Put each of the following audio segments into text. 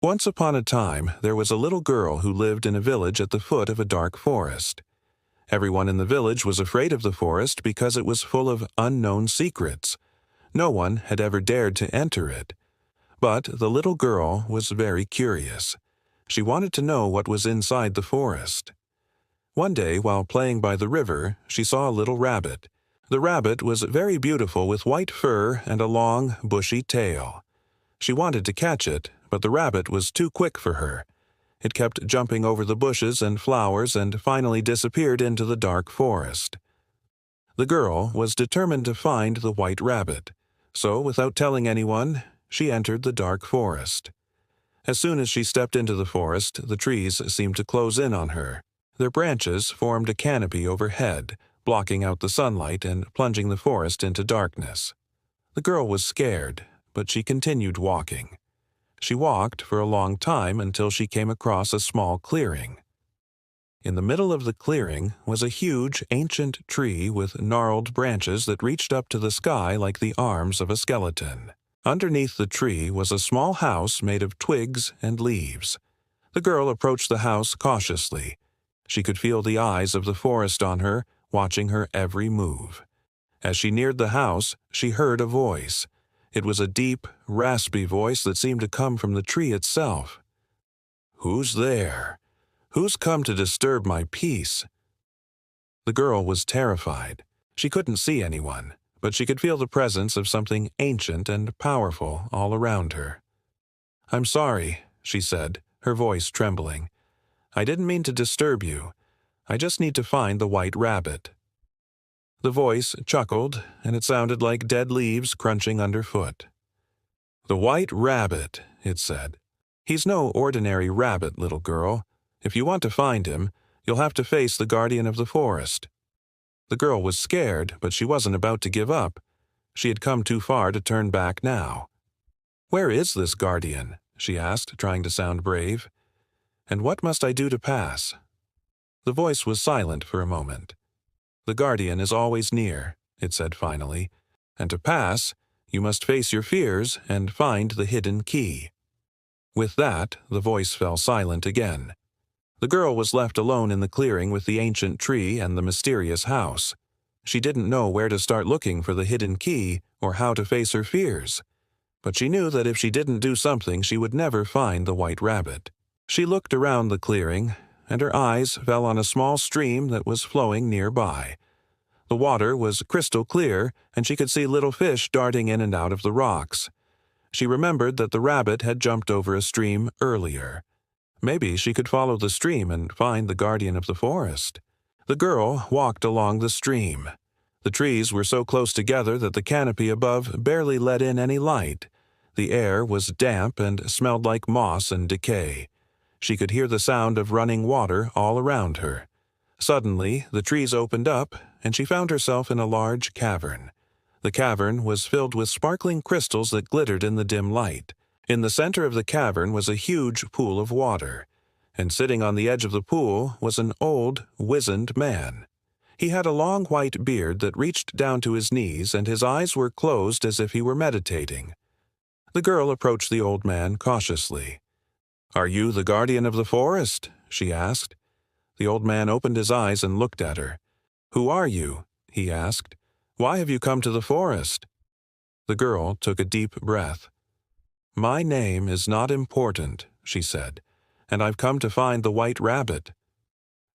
Once upon a time, there was a little girl who lived in a village at the foot of a dark forest. Everyone in the village was afraid of the forest because it was full of unknown secrets. No one had ever dared to enter it. But the little girl was very curious. She wanted to know what was inside the forest. One day, while playing by the river, she saw a little rabbit. The rabbit was very beautiful with white fur and a long, bushy tail. She wanted to catch it, but the rabbit was too quick for her. It kept jumping over the bushes and flowers and finally disappeared into the dark forest. The girl was determined to find the white rabbit, so without telling anyone, she entered the dark forest. As soon as she stepped into the forest, the trees seemed to close in on her. Their branches formed a canopy overhead, blocking out the sunlight and plunging the forest into darkness. The girl was scared, but she continued walking. She walked for a long time until she came across a small clearing. In the middle of the clearing was a huge, ancient tree with gnarled branches that reached up to the sky like the arms of a skeleton. Underneath the tree was a small house made of twigs and leaves. The girl approached the house cautiously. She could feel the eyes of the forest on her, watching her every move. As she neared the house, she heard a voice. It was a deep, raspy voice that seemed to come from the tree itself. "Who's there? Who's come to disturb my peace?" The girl was terrified. She couldn't see anyone, but she could feel the presence of something ancient and powerful all around her. "I'm sorry," she said, her voice trembling. "I didn't mean to disturb you. I just need to find the white rabbit." The voice chuckled, and it sounded like dead leaves crunching underfoot. "The white rabbit," it said. "He's no ordinary rabbit, little girl. If you want to find him, you'll have to face the guardian of the forest." The girl was scared, but she wasn't about to give up. She had come too far to turn back now. "Where is this guardian?" she asked, trying to sound brave. "And what must I do to pass?" The voice was silent for a moment. "The guardian is always near," it said finally, "and to pass, you must face your fears and find the hidden key." With that, the voice fell silent again. The girl was left alone in the clearing with the ancient tree and the mysterious house. She didn't know where to start looking for the hidden key or how to face her fears. But she knew that if she didn't do something, she would never find the white rabbit. She looked around the clearing, and her eyes fell on a small stream that was flowing nearby. The water was crystal clear, and she could see little fish darting in and out of the rocks. She remembered that the rabbit had jumped over a stream earlier. Maybe she could follow the stream and find the guardian of the forest. The girl walked along the stream. The trees were so close together that the canopy above barely let in any light. The air was damp and smelled like moss and decay. She could hear the sound of running water all around her. Suddenly, the trees opened up, and she found herself in a large cavern. The cavern was filled with sparkling crystals that glittered in the dim light. In the center of the cavern was a huge pool of water, and sitting on the edge of the pool was an old, wizened man. He had a long white beard that reached down to his knees, and his eyes were closed as if he were meditating. The girl approached the old man cautiously. "Are you the guardian of the forest?" she asked. The old man opened his eyes and looked at her. "Who are you?" he asked. "Why have you come to the forest?" The girl took a deep breath. "My name is not important," she said, "and I've come to find the white rabbit."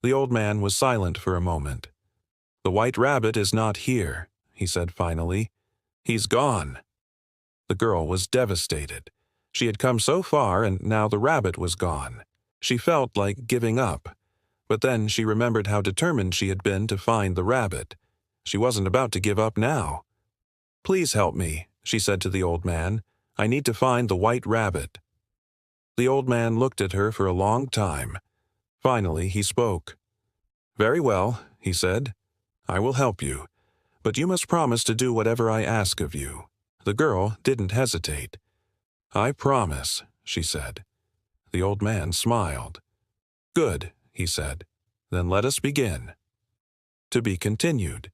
The old man was silent for a moment. "The white rabbit is not here," he said finally. "He's gone." The girl was devastated. She had come so far, and now the rabbit was gone. She felt like giving up. But then she remembered how determined she had been to find the rabbit. She wasn't about to give up now. "Please help me," she said to the old man. "I need to find the white rabbit." The old man looked at her for a long time. Finally, he spoke. "Very well," he said. "I will help you, but you must promise to do whatever I ask of you." The girl didn't hesitate. "I promise," she said. The old man smiled. "Good," he said. "Then let us begin." To be continued.